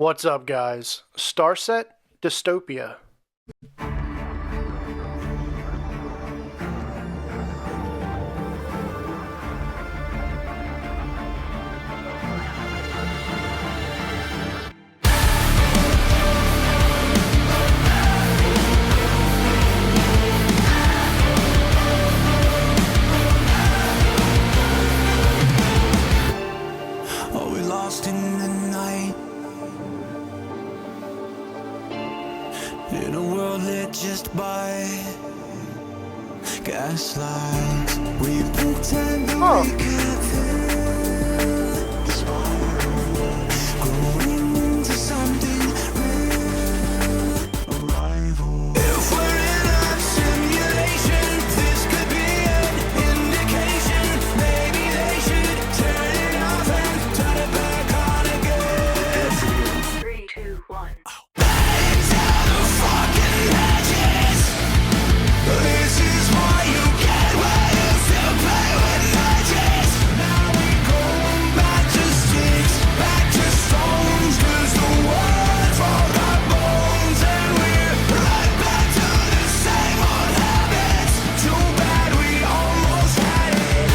What's up, guys? STARSET Dystopia. Are we lost in the night? In a world lit just by gaslight, we pretend that we can't feel the spark, growing into something real. Arrival. If we're in a simulation, this could be an indication. Maybe they should turn it off and turn it back on again. 3, 2, 1. This is why you get where you still play with matches. Now we going back to sticks, back to stones, 'cause the world for our bones, and we're right back to the same old habits. Too bad we almost had it.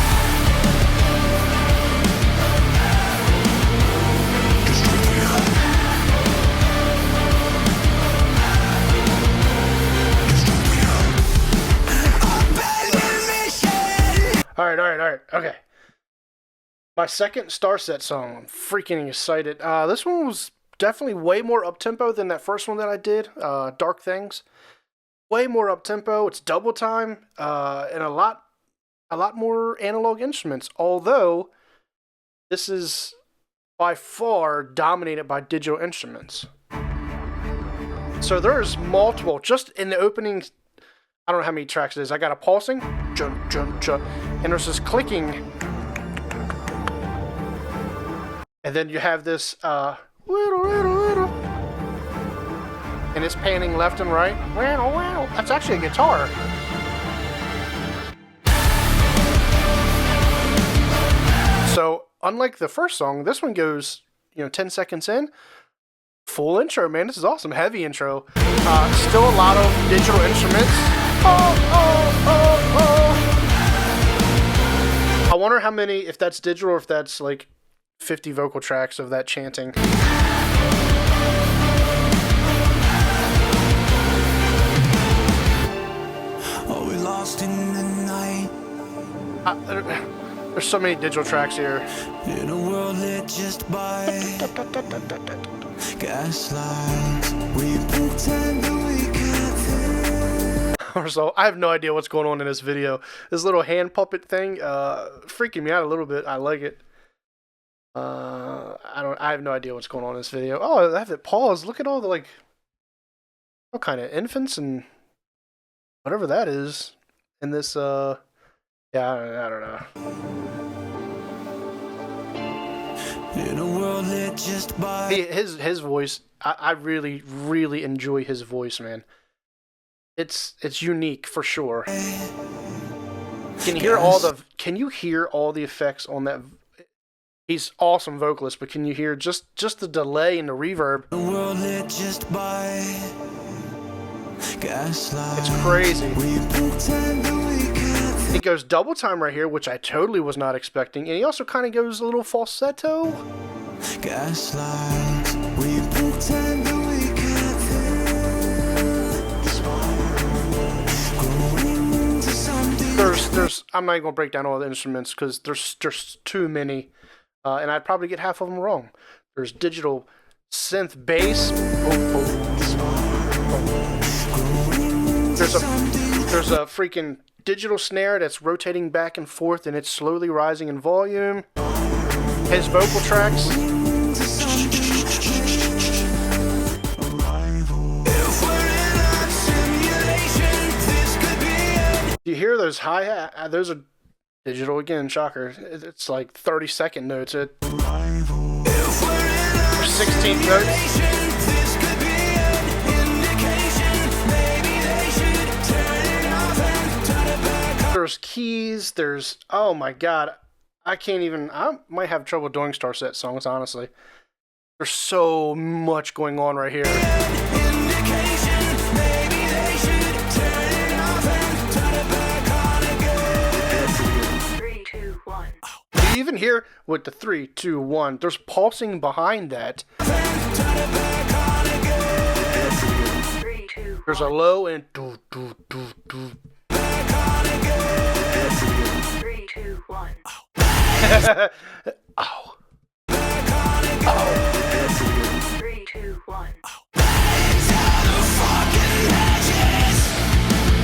Alright. Okay. My second STARSET song. I'm freaking excited. This one was definitely way more up-tempo than that first one that I did, Dark Things. Way more up-tempo. It's double time, and a lot more analog instruments. Although, this is by far dominated by digital instruments. So there's multiple, just in the opening, I don't know how many tracks it is. I got a pulsing, jump, and there's this clicking. And then you have this, and it's panning left and right. That's actually a guitar. So, unlike the first song, this one goes, 10 seconds in. Full intro, man. This is awesome. Heavy intro. Still a lot of digital instruments. I wonder how many, if that's digital or if that's like 50 vocal tracks of that chanting. Are we lost in the night? There's so many digital tracks here. In a world lit just by gaslight, we pretend that we can't feel. So I have no idea what's going on in this video. This little hand puppet thing, freaking me out a little bit. I like it. I have no idea what's going on in this video. Oh, I have it paused. Look at all the, all kind of infants and whatever that is in this, yeah, I don't know. In a world lit just by His voice, I really enjoy his voice, man. It's unique for sure. Can you hear all the effects on that? He's awesome vocalist, but can you hear just the delay and the reverb? the world lit just by gaslight. It's crazy. We pretend that we can't feel. He goes double time right here, which I totally was not expecting, and he also kind of goes a little falsetto. Gaslight. We pretend that we can't feel the spark, growing into something. There's I'm not even gonna break down all the instruments because there's too many, and I'd probably get half of them wrong. There's digital synth bass. There's a freaking digital snare that's rotating back and forth, and it's slowly rising in volume. His vocal tracks. Do you hear those hi-hat? Those are digital again, shocker. It's like 30-second notes. Or 16 notes. There's keys, oh my god, I might have trouble doing STARSET songs, honestly. There's so much going on right here. You even hear with the 3, 2, 1. There's pulsing behind that. There's a low and do do do do. 3, 2, 1. Ow. 3, 2, 1.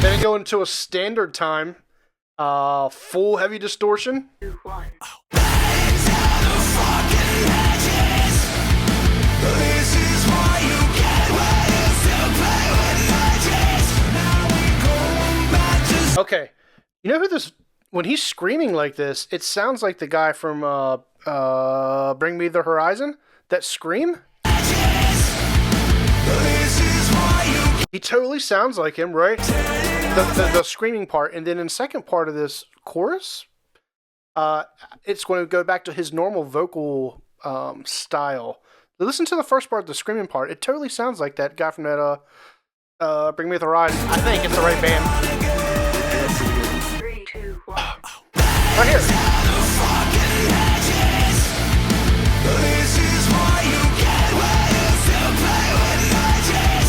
Then go into a standard time, full heavy distortion. 2, 1. Okay, you know who this? When he's screaming like this, it sounds like the guy from Bring Me the Horizon. That scream. He totally sounds like him, right? The screaming part, and then in the second part of this chorus, it's going to go back to his normal vocal style. Listen to the first part, the screaming part. It totally sounds like that guy from that Bring Me the Horizon. I think it's the right band. 3, 2, 1. Right here.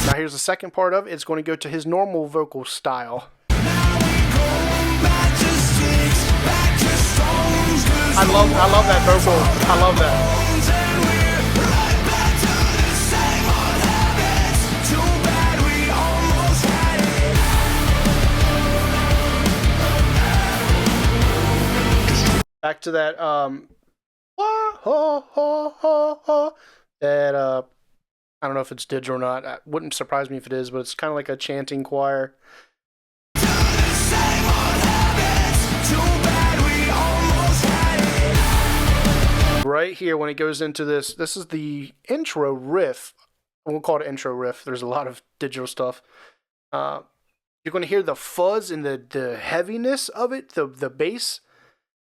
Now here's the second part of it. It's going to go to his normal vocal style. I love that vocal. I love that. Back to that that I don't know if it's digital or not. It wouldn't surprise me if it is, but it's kind of like a chanting choir. Right here, when it goes into this is the intro riff. I won't call it intro riff. There's a lot of digital stuff. You're going to hear the fuzz and the heaviness of it, the bass.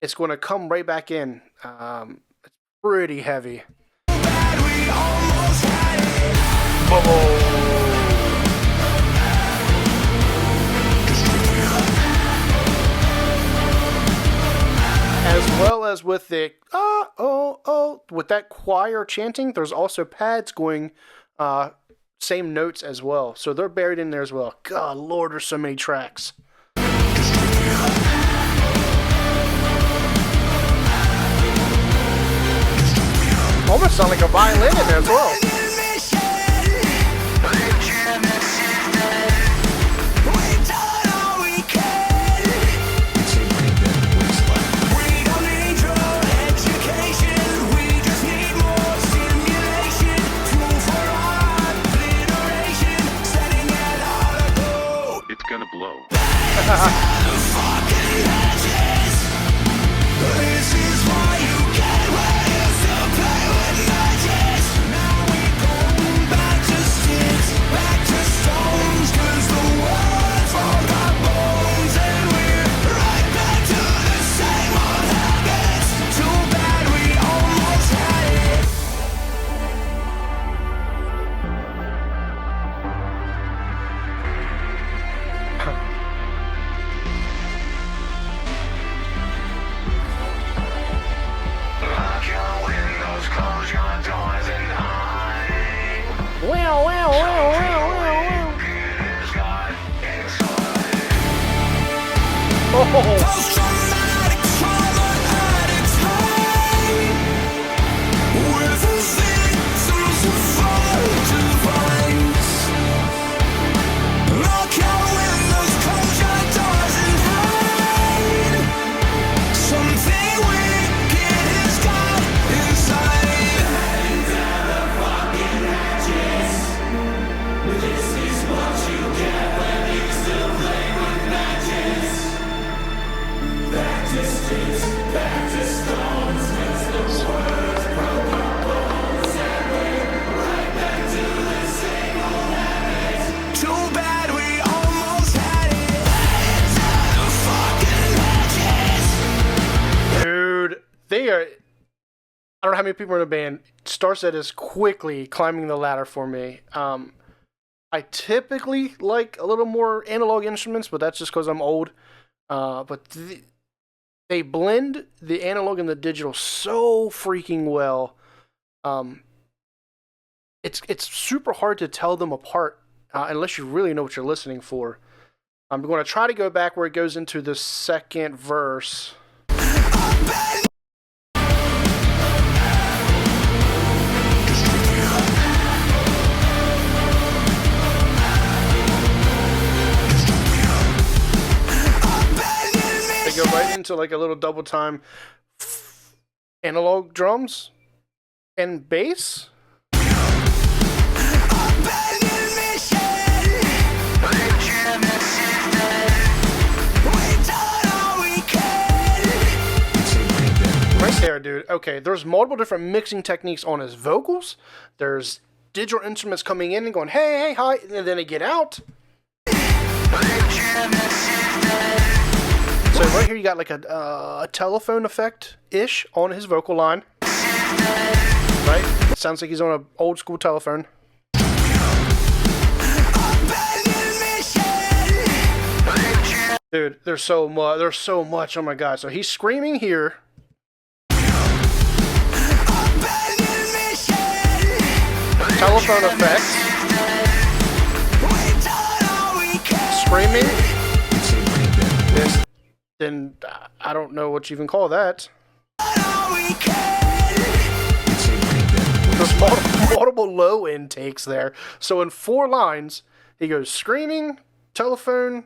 It's going to come right back in. It's pretty heavy. As well as with the with that choir chanting, there's also pads going same notes as well. So they're buried in there as well. God Lord, there's so many tracks. Almost sound like a violin in there as well. It's gonna blow. I don't know how many people are in the band. Starset is quickly climbing the ladder for me. I typically like a little more analog instruments, but that's just because I'm old. But they blend the analog and the digital so freaking well. Um, it's super hard to tell them apart unless you really know what you're listening for. I'm going to try to go back where it goes into the second verse. They go right into like a little double time analog drums and bass. Right there, dude. Okay, there's multiple different mixing techniques on his vocals. There's digital instruments coming in and going, hey, hey, hi, and then they get out. So right here you got like a telephone effect-ish on his vocal line. Right? It sounds like he's on an old school telephone. Dude, there's so much. Oh my god. So he's screaming here. Telephone effects. Screaming. Then I don't know what you even call that. There's multiple low intakes there. So in 4 lines, he goes screaming, telephone,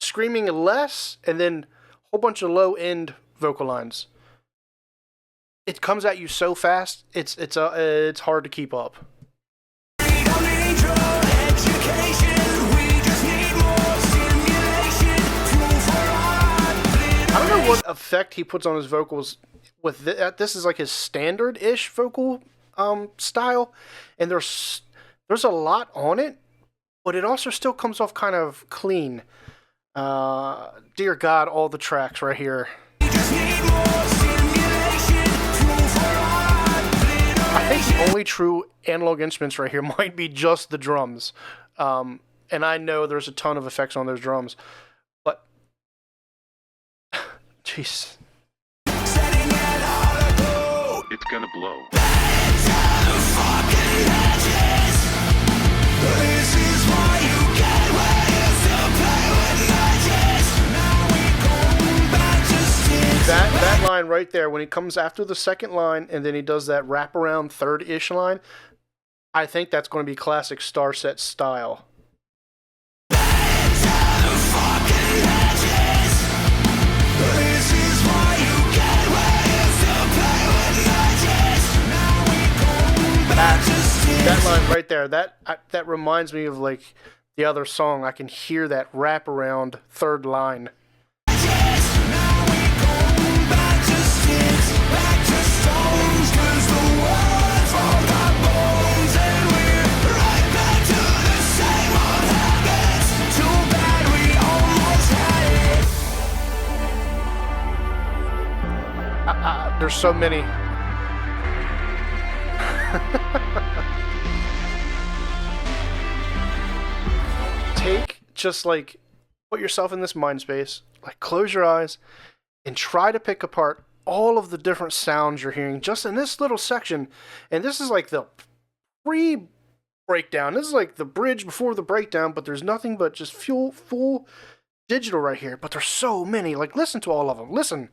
screaming less, and then a whole bunch of low end vocal lines. It comes at you so fast, it's hard to keep up. I don't know what effect he puts on his vocals with this is like his standard-ish vocal style, and there's a lot on it, but it also still comes off kind of clean. Dear God, all the tracks right here. I think the only true analog instruments right here might be just the drums. And I know there's a ton of effects on those drums. But, jeez. It's gonna blow. That line right there, when he comes after the second line and then he does that wraparound third-ish line, I think that's going to be classic Starset style. That line right there, that reminds me of like the other song. I can hear that wraparound third line. There's so many. Just like, put yourself in this mind space, like close your eyes and try to pick apart all of the different sounds you're hearing just in this little section. And this is like the pre-breakdown. This is like the bridge before the breakdown, but there's nothing but just full digital right here. But there's so many. Like, listen to all of them. Listen.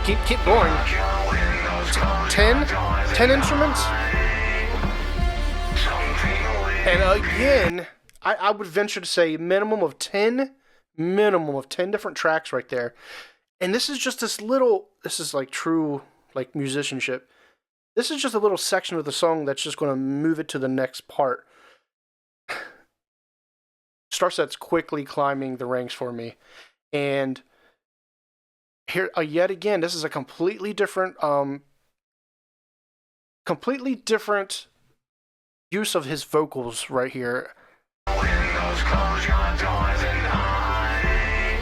Keep going. 10 instruments? And again, I would venture to say minimum of 10 different tracks right there. And this is just this is like true like musicianship. This is just a little section of the song that's just going to move it to the next part. Starset's quickly climbing the ranks for me. And here, yet again, this is a completely different use of his vocals right here. Windows, close your doors and hide.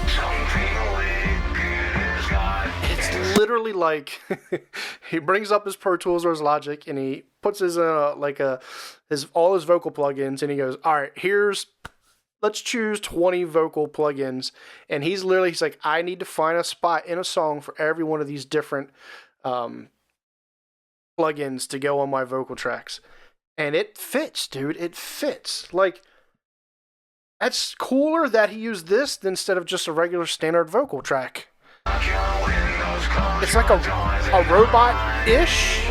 Something wicked is God. It's literally like he brings up his Pro Tools or his Logic and he puts his all his vocal plugins and he goes, all right, let's choose 20 vocal plugins. And he's like, I need to find a spot in a song for every one of these different plugins to go on my vocal tracks. And it fits, dude. It fits. Like, that's cooler that he used this instead of just a regular standard vocal track. It's like a robot-ish.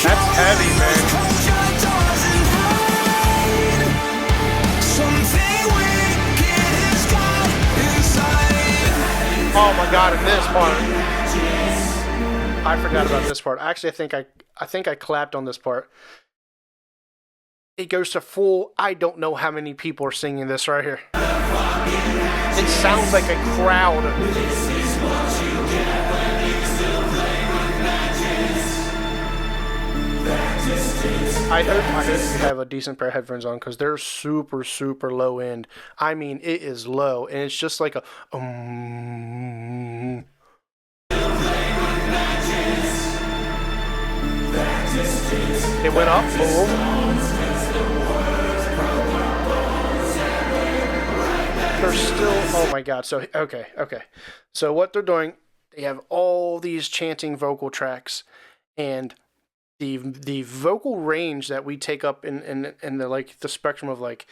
That's heavy, man. Oh my god, in this part. I forgot about this part. Actually, I think I clapped on this part. It goes to full, I don't know how many people are singing this right here. It sounds like a crowd. I hope you have a decent pair of headphones on because they're super, super low end. I mean, it is low, and it's just like a It went up, boom. They're still, oh my god, so, okay. So what they're doing, they have all these chanting vocal tracks, and the vocal range that we take up in the like the spectrum of like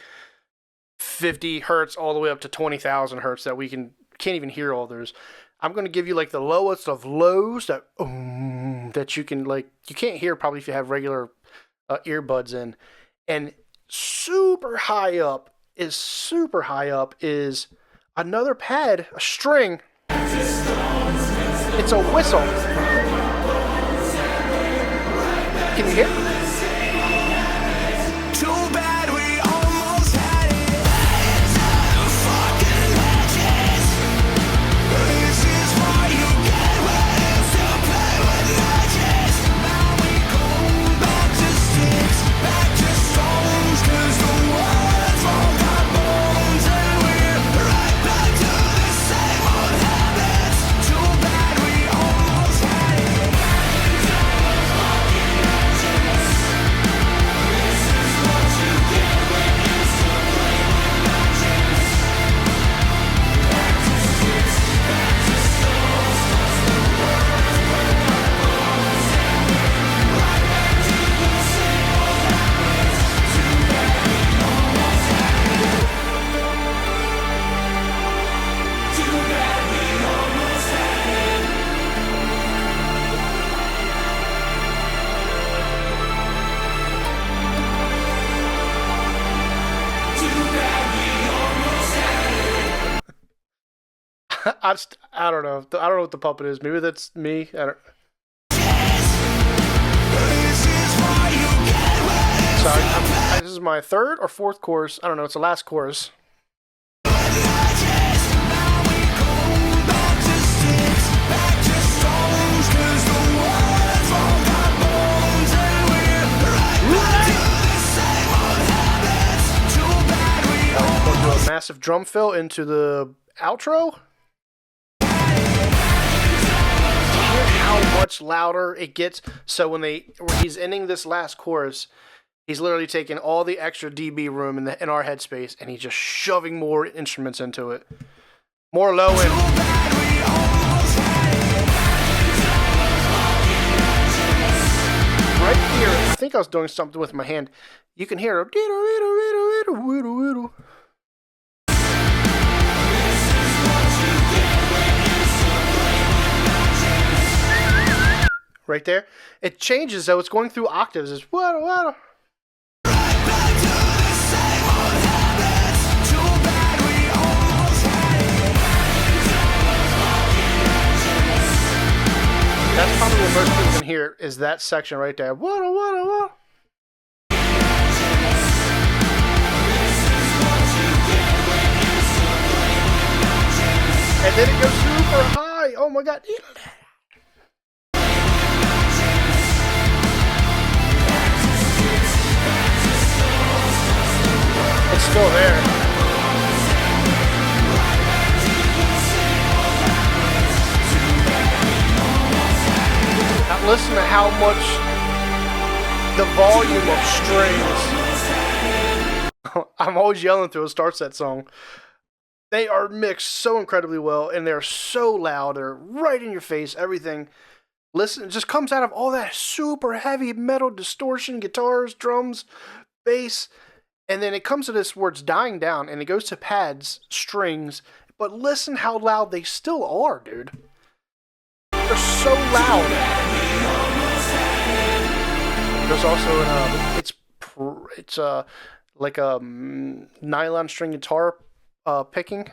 50 hertz all the way up to 20,000 hertz that we can't even hear all those. I'm going to give you like the lowest of lows that you can like, you can't hear probably if you have regular earbuds in. And super high up is another pad, a string. It's a whistle. Can you hear? Too bad we almost had it. Fucking matches. This is why you get ready to play with matches. Now we go back to sticks, back to stones, 'cause the world's all got bones, and we're right back to the same old habits. Too bad we almost had it. I don't know. I don't know what the puppet is. Maybe that's me. I don't. Sorry, this is my third or fourth chorus. I don't know. It's the last chorus. A massive drum fill into the outro. How much louder it gets. So when he's ending this last chorus, he's literally taking all the extra dB room in our headspace and he's just shoving more instruments into it. More low end. Right here, I think I was doing something with my hand. You can hear right there. It changes though. It's going through octaves. It's what. That's probably what most people can hear is that section right there. What? And then it goes super high. Oh my god. It's still there. Now listen to how much the volume of strings. I'm always yelling through a STARSET song. They are mixed so incredibly well, and they're so loud. They're right in your face, everything. Listen, it just comes out of all that super heavy metal distortion, guitars, drums, bass. And then it comes to this where it's dying down, and it goes to pads, strings. But listen how loud they still are, dude. They're so loud. There's also it's like a nylon string guitar picking.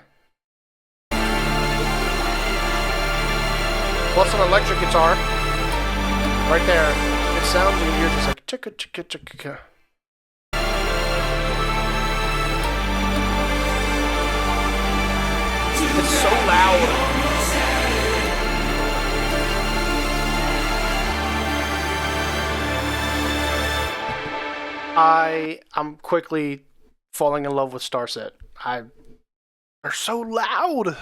Plus an electric guitar. Right there. It sounds in your ears just like chicka chicka chicka. It's so loud. I'm quickly falling in love with STARSET. They're so loud.